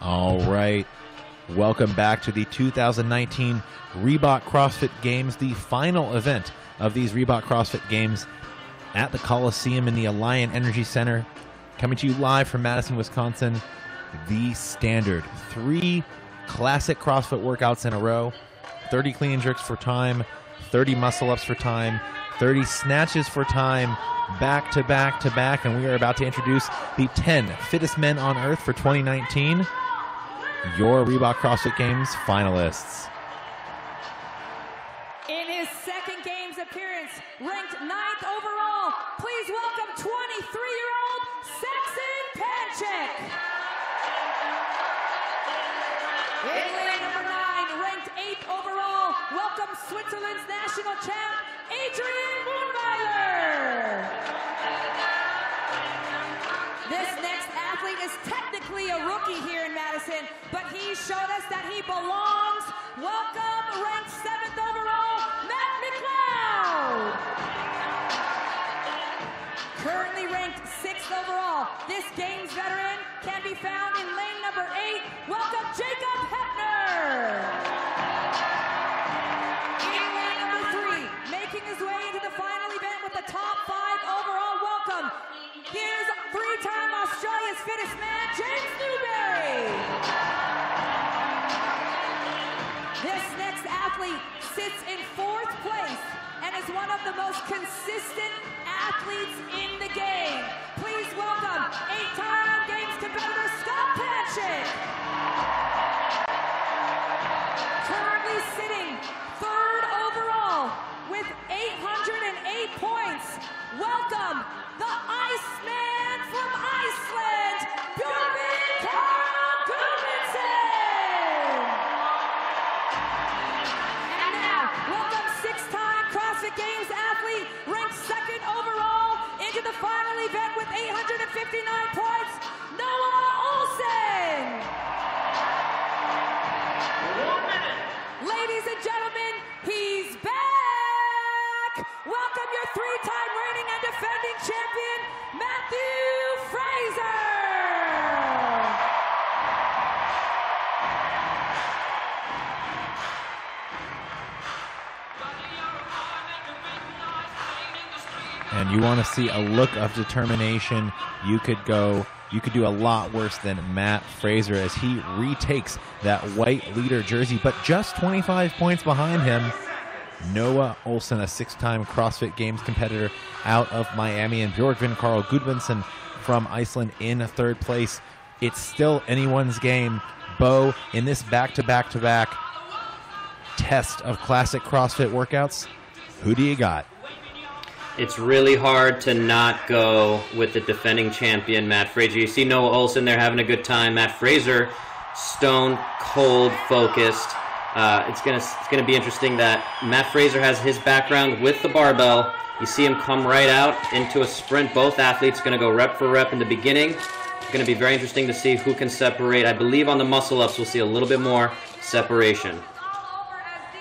All right. Welcome back to the 2019 Reebok CrossFit Games, the final event of these Reebok CrossFit Games at the Coliseum in the Alliant Energy Center. Coming to you live from Madison, Wisconsin. The standard 3 classic CrossFit workouts in a row. 30 clean and jerks for time, 30 muscle ups for time, 30 snatches for time, back to back to back. And we are about to introduce the 10 fittest men on earth for 2019. Your Reebok CrossFit Games finalists. In his second Games appearance, ranked 9th overall, please welcome 23-year-old Saxon Panchik. In lane number 9, ranked 8th overall, welcome Switzerland's national champ, Adrian Moonmeier. This next athlete is technically a rookie here in Madison, but he showed us that he belongs. Welcome, ranked 7th overall, Matt McLeod. Currently ranked 6th overall, this Games veteran can be found in lane number 8. Welcome, Jacob Hepner. In lane number 3, making his way into the final event with the top 5 overall, welcome. Here's 3-time Australia's fittest man, James Newberry. This next athlete sits in 4th place and is one of the most consistent athletes in the game. Please welcome 8-time Games competitor Scott Panchik. Currently sitting 3rd overall with 808 points. Welcome the Iceman from Iceland, BarBend. And now, welcome 6-time CrossFit Games athlete, ranked 2nd overall into the final event with 859 points, Noah Olsen. 1 minute. Ladies and gentlemen, he's back! Welcome your 3-time reigning and defending champion, Matthew Fraser! And you want to see a look of determination, you could do a lot worse than Matt Fraser as he retakes that white leader jersey, but just 25 points behind him. Noah Olsen, a 6-time CrossFit Games competitor out of Miami, and Björgvin Karl Gudmundsson from Iceland in 3rd place. It's still anyone's game. Bo, in this back-to-back-to-back test of classic CrossFit workouts, who do you got? It's really hard to not go with the defending champion, Matt Fraser. You see Noah Olsen there having a good time. Matt Fraser, stone cold focused. It's gonna be interesting that Matt Fraser has his background with the barbell. You see him come right out into a sprint. Both athletes going to go rep for rep in the beginning. It's going to be very interesting to see who can separate. I believe on the muscle ups we'll see a little bit more separation.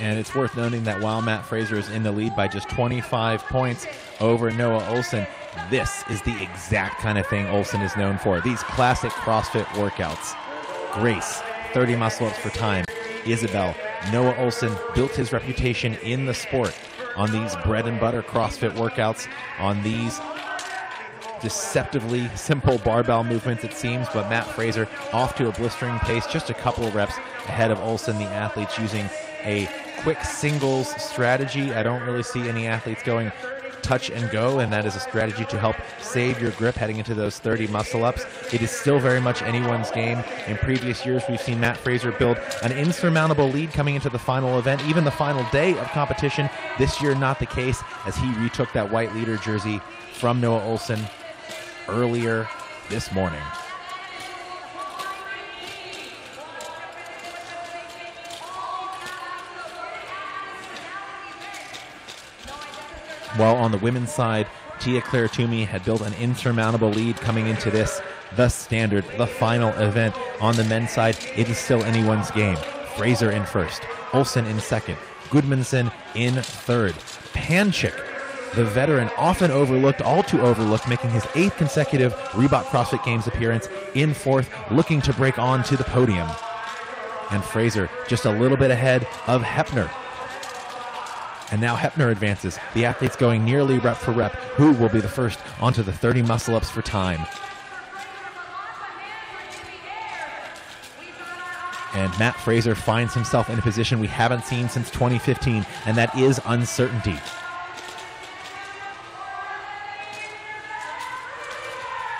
And it's worth noting that while Matt Fraser is in the lead by just 25 points over Noah Olsen, this is the exact kind of thing Olsen is known for. These classic CrossFit workouts. Grace, 30 muscle-ups for time. Isabel, Noah Olsen built his reputation in the sport on these bread-and-butter CrossFit workouts, on these deceptively simple barbell movements, it seems, but Matt Fraser off to a blistering pace, just a couple of reps ahead of Olsen. The athletes using a quick singles strategy. I don't really see any athletes going touch and go, and that is a strategy to help save your grip heading into those 30 muscle-ups. It is still very much anyone's game. In previous years, we've seen Matt Fraser build an insurmountable lead coming into the final event, even the final day of competition. This year, not the case, as he retook that white leader jersey from Noah Olsen earlier this morning. While on the women's side, Tia Claire Toomey had built an insurmountable lead coming into this, the standard, the final event. On the men's side, it is still anyone's game. Fraser in first, Olsen in second, Gudmundsson in third. Panchik the veteran, often overlooked, all too overlooked, making his 8th consecutive Reebok CrossFit Games appearance, in 4th, looking to break on to the podium. And Fraser just a little bit ahead of Hepner. And now Hepner advances. The athletes going nearly rep for rep. Who will be the first onto the 30 muscle-ups for time? And Matt Fraser finds himself in a position we haven't seen since 2015, and that is uncertainty.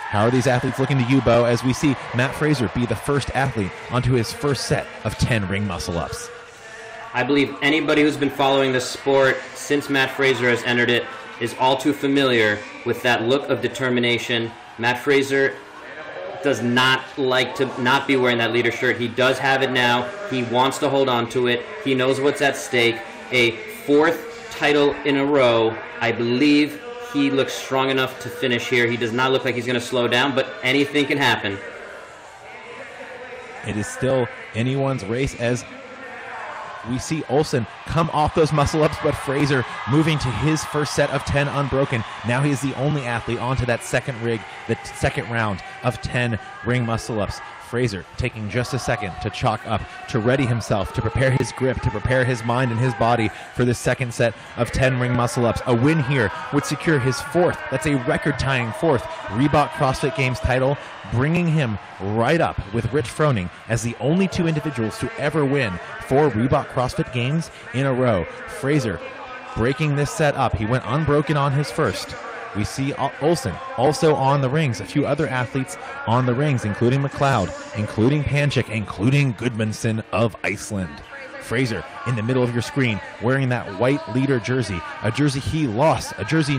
How are these athletes looking to you, Bo, as we see Matt Fraser be the first athlete onto his first set of 10 ring muscle-ups? I believe anybody who's been following this sport since Matt Fraser has entered it is all too familiar with that look of determination. Matt Fraser does not like to not be wearing that leader shirt. He does have it now. He wants to hold on to it. He knows what's at stake. A 4th title in a row. I believe he looks strong enough to finish here. He does not look like he's going to slow down, but anything can happen. It is still anyone's race as we see Olsen come off those muscle-ups, but Fraser moving to his first set of 10 unbroken. Now he is the only athlete onto that second rig, the second round of 10 ring muscle-ups. Fraser taking just a second to chalk up, to ready himself, to prepare his grip, to prepare his mind and his body for the second set of 10 ring muscle-ups. A win here would secure his 4th, that's a record-tying 4th Reebok CrossFit Games title, bringing him right up with Rich Froning as the only 2 individuals to ever win 4 Reebok CrossFit Games in a row. Fraser breaking this set up. He went unbroken on his first. We see Olsen also on the rings, a few other athletes on the rings, including McLeod, including Panchik, including Gudmundsson of Iceland. Fraser in the middle of your screen wearing that white leader jersey, a jersey he lost, a jersey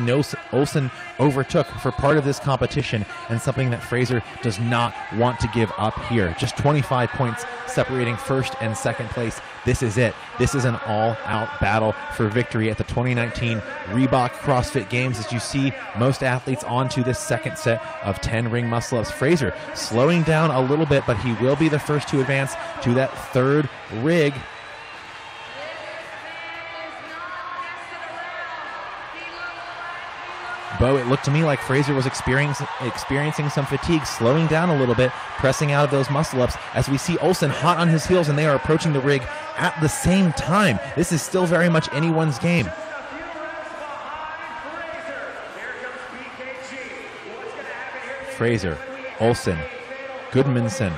Olsen overtook for part of this competition, and something that Fraser does not want to give up here. Just 25 points separating first and second place. This is it. This is an all-out battle for victory at the 2019 Reebok CrossFit Games, as you see most athletes onto this second set of 10 ring muscle-ups. Fraser slowing down a little bit, but he will be the first to advance to that 3rd rig. Bo, it looked to me like Fraser was experiencing some fatigue, slowing down a little bit, pressing out of those muscle-ups, as we see Olsen hot on his heels, and they are approaching the rig at the same time. This is still very much anyone's game. Fraser, Olsen, Gudmundsson,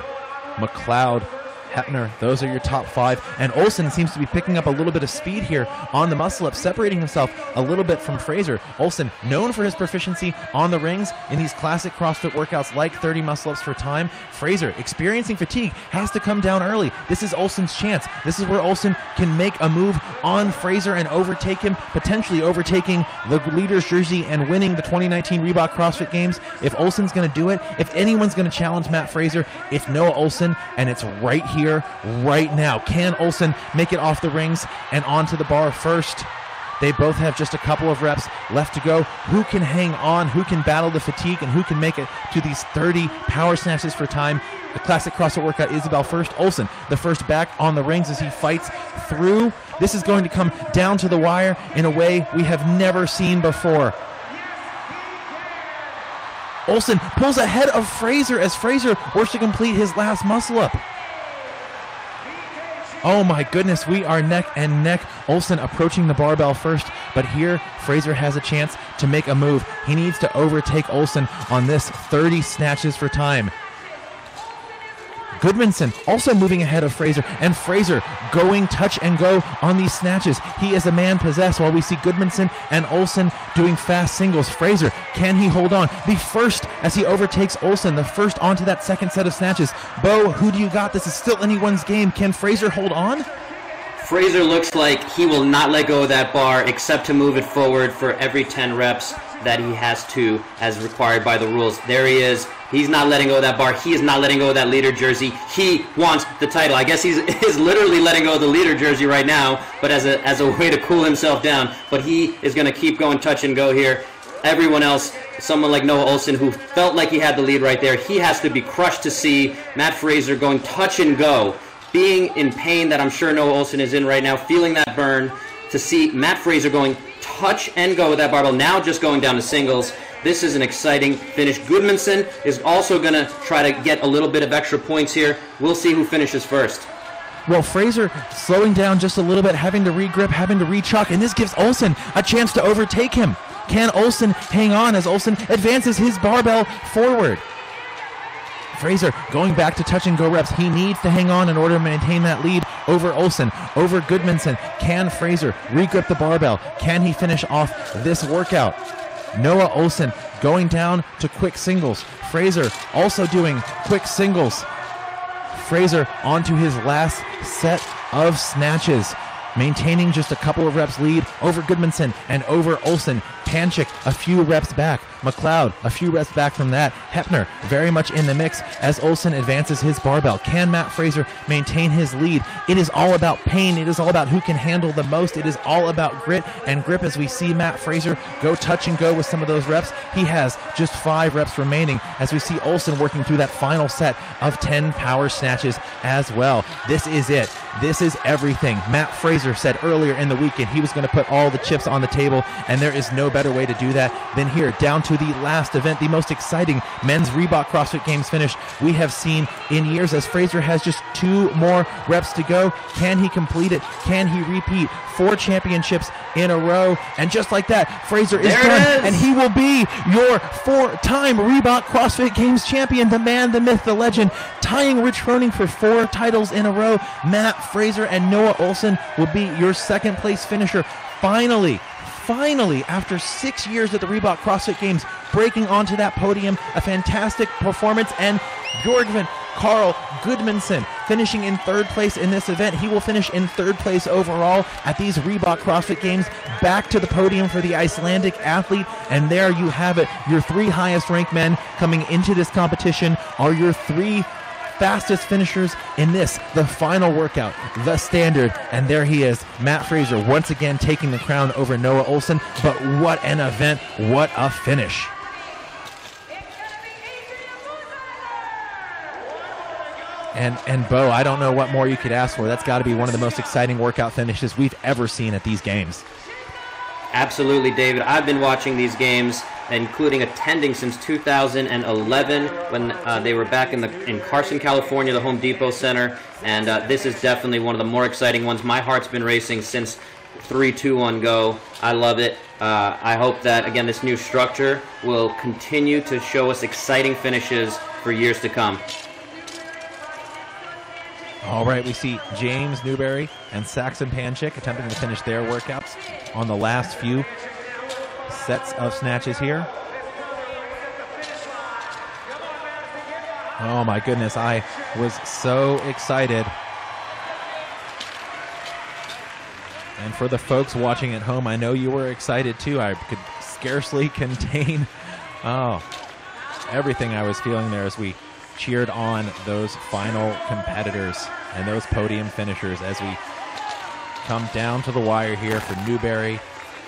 McLeod, Hepner, those are your top 5. And Olsen seems to be picking up a little bit of speed here on the muscle-up, separating himself a little bit from Fraser. Olsen, known for his proficiency on the rings in these classic CrossFit workouts like 30 muscle-ups for time. Fraser, experiencing fatigue, has to come down early. This is Olsen's chance. This is where Olsen can make a move on Fraser and overtake him, potentially overtaking the leader's jersey and winning the 2019 Reebok CrossFit Games. If Olsen's going to do it, if anyone's going to challenge Matt Fraser, it's Noah Olsen, and it's right here, right now. Can Olsen make it off the rings and onto the bar first? They both have just a couple of reps left to go. Who can hang on? Who can battle the fatigue? And who can make it to these 30 power snatches for time? The classic CrossFit workout, Isabel first. Olsen, the first back on the rings as he fights through. This is going to come down to the wire in a way we have never seen before. Olsen pulls ahead of Fraser as Fraser works to complete his last muscle-up. Oh my goodness, we are neck and neck. Olsen approaching the barbell first, but here Fraser has a chance to make a move. He needs to overtake Olsen on this 30 snatches for time. Gudmundsson also moving ahead of Fraser, and Fraser going touch and go on these snatches. He is a man possessed, while we see Gudmundsson and Olsen doing fast singles. Fraser, can he hold on? The first as he overtakes Olsen, the first onto that second set of snatches. Bo, who do you got? This is still anyone's game. Can Fraser hold on? Fraser looks like he will not let go of that bar except to move it forward for every 10 reps that he has to, as required by the rules. There he is. He's not letting go of that bar. He is not letting go of that leader jersey. He wants the title. I guess he's literally letting go of the leader jersey right now, but as a way to cool himself down. But he is going to keep going touch and go here. Everyone else, someone like Noah Olsen, who felt like he had the lead right there, he has to be crushed to see Matt Fraser going touch and go, being in pain that I'm sure Noah Olsen is in right now, feeling that burn, to see Matt Fraser going touch and go with that barbell. Now just going down to singles. This is an exciting finish. Goodmanson is also going to try to get a little bit of extra points here. We'll see who finishes first. Well, Fraser slowing down just a little bit, having to regrip, having to re-chalk, and this gives Olsen a chance to overtake him. Can Olsen hang on as Olsen advances his barbell forward? Fraser going back to touch and go reps. He needs to hang on in order to maintain that lead over Olsen, over Goodmanson. Can Fraser regrip the barbell? Can he finish off this workout? Noah Olsen going down to quick singles. Fraser also doing quick singles. Fraser onto his last set of snatches, maintaining just a couple of reps lead over Goodmanson and over Olsen. Panchik a few reps back. McLeod a few reps back from that. Hepner very much in the mix as Olsen advances his barbell. Can Matt Fraser maintain his lead? It is all about pain. It is all about who can handle the most. It is all about grit and grip as we see Matt Fraser go touch and go with some of those reps. He has just 5 reps remaining as we see Olsen working through that final set of 10 power snatches as well. This is it. This is everything. Matt Fraser said earlier in the weekend he was going to put all the chips on the table, and there is no better way to do that than here, down to the last event, the most exciting men's Reebok CrossFit Games finish we have seen in years, as Fraser has just 2 more reps to go. Can he complete it? Can he repeat 4 championships in a row? And just like that, Fraser is done, and he will be your 4-time Reebok CrossFit Games champion, the man, the myth, the legend, tying Rich Froning for 4 titles in a row. Matt Fraser and Noah Olsen will be your second place finisher. Finally, after 6 years at the Reebok CrossFit Games, breaking onto that podium, a fantastic performance, and Björgvin Carl Goodmanson finishing in 3rd place in this event. He will finish in 3rd place overall at these Reebok CrossFit Games, back to the podium for the Icelandic athlete. And there you have it. Your 3 highest ranked men coming into this competition are your 3 fastest finishers in this, the final workout, the standard. And there he is, Matt Fraser, once again taking the crown over Noah Olsen. But what an event, what a finish. And Bo, I don't know what more you could ask for. That's got to be one of the most exciting workout finishes we've ever seen at these games. Absolutely, David. I've been watching these games, including attending since 2011 when they were back in Carson, California, the Home Depot Center. And this is definitely one of the more exciting ones. My heart's been racing since 3, 2, 1, go. I love it. I hope that, again, this new structure will continue to show us exciting finishes for years to come. All right, we see James Newberry and Saxon Panchik attempting to finish their workouts on the last few sets of snatches here. Oh my goodness, I was so excited. And for the folks watching at home, I know you were excited too. I could scarcely contain everything I was feeling there as we cheered on those final competitors and those podium finishers as we come down to the wire here for Newberry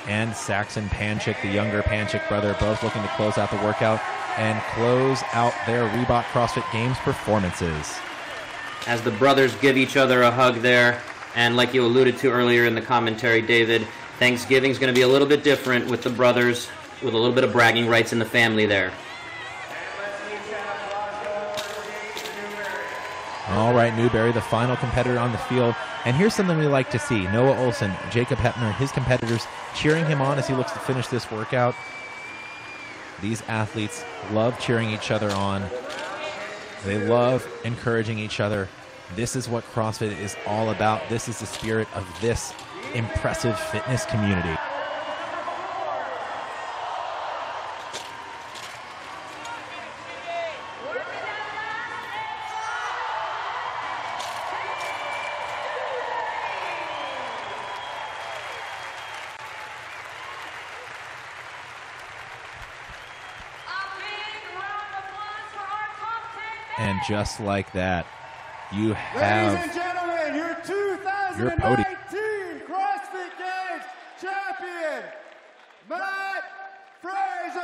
and Saxon Panchik, the younger Panchik brother, both looking to close out the workout and close out their Reebok CrossFit Games performances. As the brothers give each other a hug there, and like you alluded to earlier in the commentary, David, Thanksgiving's going to be a little bit different with the brothers, with a little bit of bragging rights in the family there. All right, Newberry, the final competitor on the field. And here's something we like to see. Noah Olsen, Jacob Hepner, his competitors cheering him on as he looks to finish this workout. These athletes love cheering each other on. They love encouraging each other. This is what CrossFit is all about. This is the spirit of this impressive fitness community. And just like that, you have, ladies and gentlemen, your 2019 CrossFit Games champion, Matt Fraser!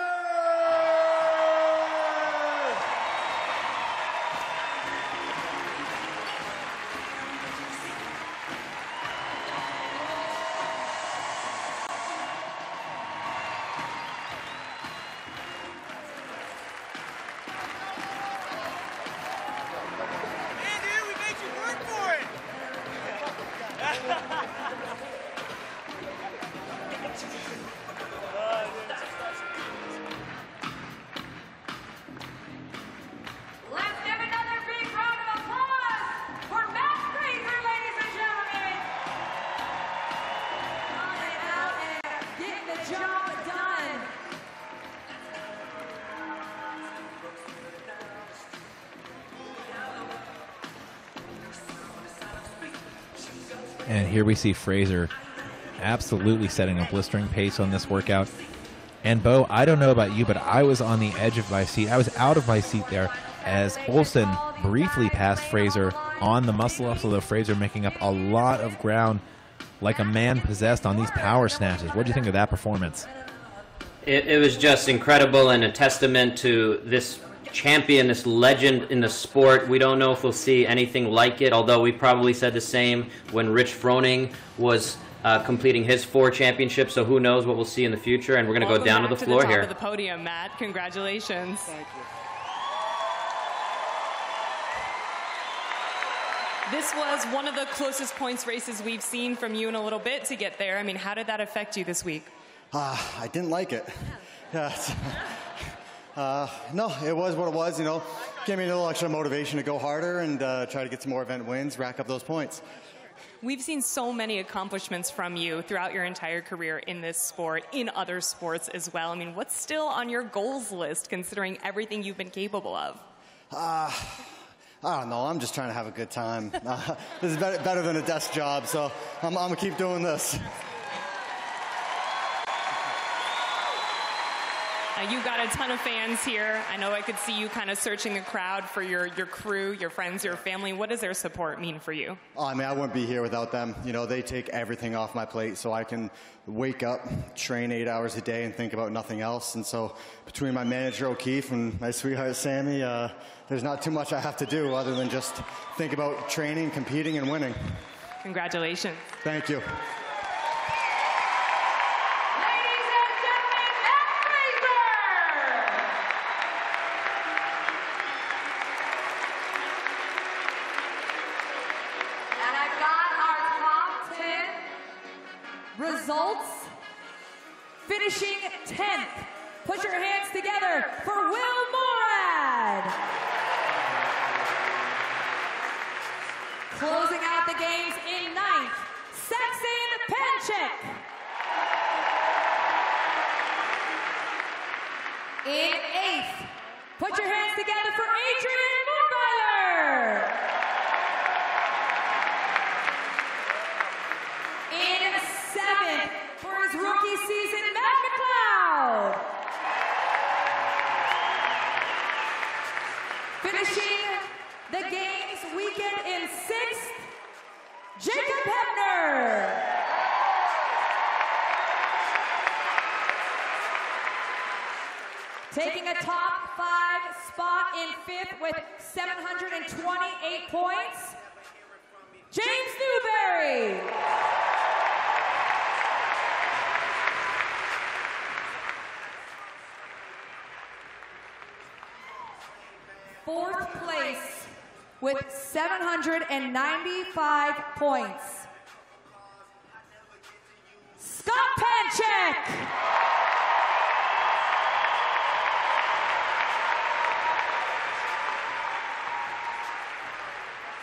Let's give another big round of applause for Matt Fraser, ladies and gentlemen. Coming out and getting the job done. And here we see Fraser absolutely setting a blistering pace on this workout. And Bo, I don't know about you, but I was on the edge of my seat. I was out of my seat there as Olsen briefly passed Fraser on the muscle ups, although Fraser making up a lot of ground like a man possessed on these power snatches. What do you think of that performance? It was just incredible and a testament to this champion, this legend in the sport. We don't know if we'll see anything like it, although we probably said the same when Rich Froning was completing his 4 championships, so who knows what we'll see in the future. And we're going to go down to the floor here. Welcome back to the top of the podium, Matt. Congratulations. Thank you. This was one of the closest points races we've seen from you in a little bit to get there. I mean, how did that affect you this week? I didn't like it. Yeah. No, it was what it was, you know. Gave me a little extra motivation to go harder and try to get some more event wins, rack up those points. We've seen so many accomplishments from you throughout your entire career in this sport, in other sports as well. I mean, what's still on your goals list considering everything you've been capable of? I don't know. I'm just trying to have a good time. This is better than a desk job, so I'm going to keep doing this. You've got a ton of fans here. I know I could see you kind of searching the crowd for your crew, your friends, your family. What does their support mean for you? Oh, I mean, I wouldn't be here without them. You know, they take everything off my plate so I can wake up, train 8 hours a day, and think about nothing else. And so between my manager, O'Keefe, and my sweetheart, Sammy, there's not too much I have to do other than just think about training, competing, and winning. Congratulations. Thank you. Results, finishing 10th. Put your hands together for Will Morad. Closing out the games in 9th, Saxon Panchik. In 8th, put your hands together for Adrian Moonweiler. In 7th, for his rookie season, Matt McLeod. Finishing the games weekend in 6th, Jacob Hebner. Taking a top 5 spot in 5th with 728 points, James Newberry. Fourth place with 795 points, Scott Panchik.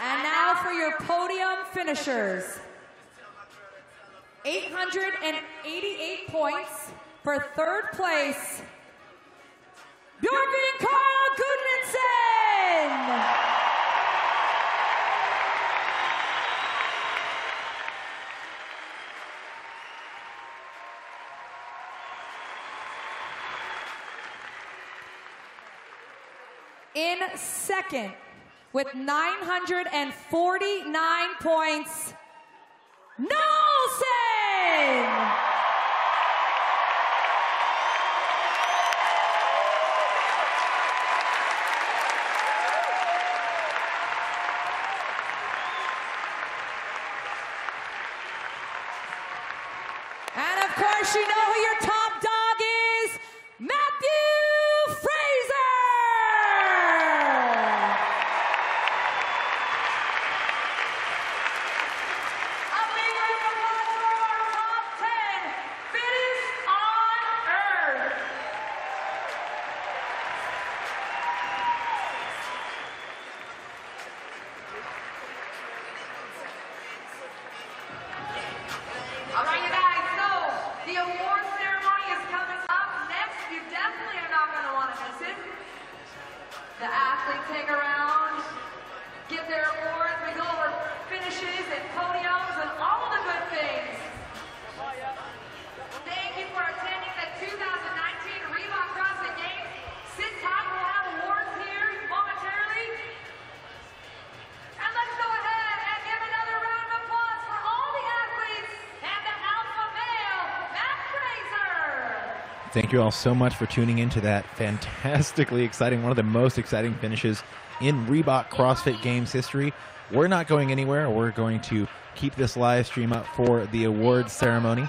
And now for your podium finishers. 888 points for 3rd place, Bjorgen Carl Gudmundsson. In 2nd, with 949 points, Nelson. And of course, you know who your top dog is, Matthew Fraser. A big Thank you all so much for tuning into that fantastically exciting, one of the most exciting finishes in Reebok CrossFit Games history. We're not going anywhere. We're going to keep this live stream up for the awards ceremony.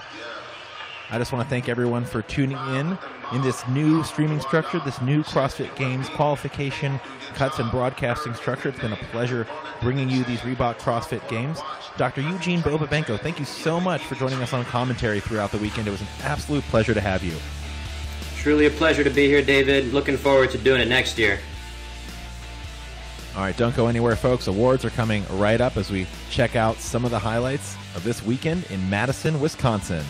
I just want to thank everyone for tuning in this new streaming structure, this new CrossFit Games qualification, cuts, and broadcasting structure. It's been a pleasure bringing you these Reebok CrossFit Games. Dr. Eugene Bobabenko, thank you so much for joining us on commentary throughout the weekend. It was an absolute pleasure to have you. Truly a pleasure to be here, David. Looking forward to doing it next year. All right, don't go anywhere, folks. Awards are coming right up as we check out some of the highlights of this weekend in Madison, Wisconsin.